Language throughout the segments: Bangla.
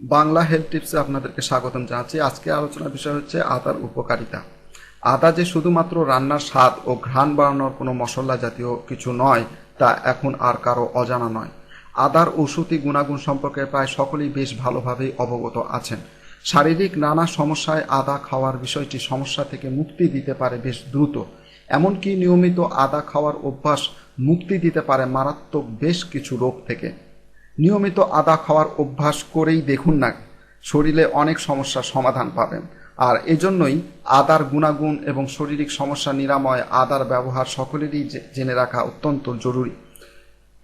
বাংলা হেলথ টিপসে আপনাদেরকে স্বাগতম জানাচ্ছি। আজকে আলোচনার বিষয় হচ্ছে আদার উপকারিতা। আদা যে শুধুমাত্র রান্নার স্বাদ ও ঘ্রাণ বাড়ানোর কোনো মশলা জাতীয় কিছু নয়, তা এখন আর কারো অজানা নয়। আদার ঔষধি গুণাগুণ সম্পর্কে প্রায় সকলেই বেশ ভালোভাবেই অবগত আছেন। শারীরিক নানা সমস্যায় আদা খাওয়ার বিষয়টি সমস্যা থেকে মুক্তি দিতে পারে বেশ দ্রুত। এমনকি নিয়মিত আদা খাওয়ার অভ্যাস মুক্তি দিতে পারে মারাত্মক বেশ কিছু রোগ থেকে। নিয়মিত আদা খাওয়ার অভ্যাস করেই দেখুন না, শরীরে অনেক সমস্যার সমাধান পাবেন। আর এজন্যই আদার গুণাগুণ এবং শারীরিক সমস্যা নিরাময় আদার ব্যবহার সকলেরই জেনে রাখা অত্যন্ত জরুরি।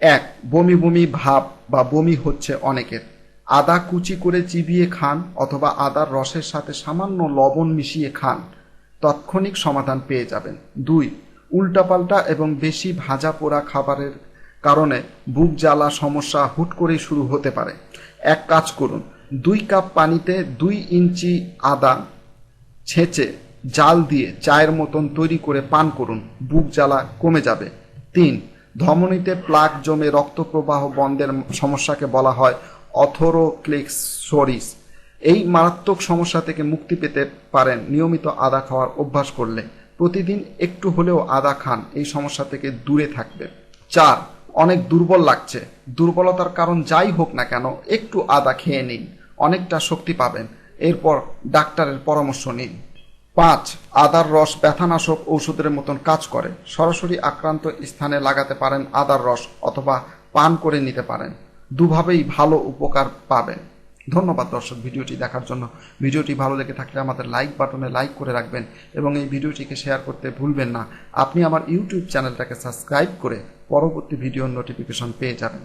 1. বমি বমি ভাব বা বমি হচ্ছে অনেকের। আদা কুচি করে চিবিয়ে খান অথবা আদার রসের সাথে সামান্য লবণ মিশিয়ে খান, তাৎক্ষণিক সমাধান পেয়ে যাবেন। 2. উল্টাপাল্টা এবং বেশি ভাজা পোড়া খাবারের কারণে বুক জ্বালা সমস্যা হুট করেই শুরু হতে পারে। এক কাজ করুন, 2 কাপ পানিতে 2 ইঞ্চি আদা ছেঁচে জাল দিয়ে চায়ের মতন তৈরি করে পান করুন, বুক জ্বালা কমে যাবে। 3. ধমনীতে প্লাক জমে রক্ত প্রবাহ বন্ধের সমস্যাকে বলা হয় অথোরোক্লেক্সোরিস। এই মারাত্মক সমস্যা থেকে মুক্তি পেতে পারেন নিয়মিত আদা খাওয়ার অভ্যাস করলে। প্রতিদিন একটু হলেও আদা খান, এই সমস্যা থেকে দূরে থাকবে। 4. অনেক দুর্বল লাগছে। দুর্বলতার কারণ যাই হোক না কেন, একটু আদা খেয়ে নিন, অনেকটা শক্তি পাবেন। এরপর ডাক্তারের পরামর্শ নিন। 5. আদার রস ব্যথানাশক ঔষধের মতন কাজ করে। সরাসরি আক্রান্ত স্থানে লাগাতে পারেন আদার রস অথবা পান করে নিতে পারেন। দুভাবেই ভালো উপকার পাবেন। ধন্যবাদ দর্শক ভিডিওটি দেখার জন্য। ভিডিওটি ভালো লেগে থাকলে আমাদের লাইক বাটনে লাইক করে রাখবেন এবং এই ভিডিওটিকে শেয়ার করতে ভুলবেন না। আপনি আমার ইউটিউব চ্যানেলটাকে সাবস্ক্রাইব করে পরবর্তী ভিডিওর নোটিফিকেশন পেয়ে যাবেন।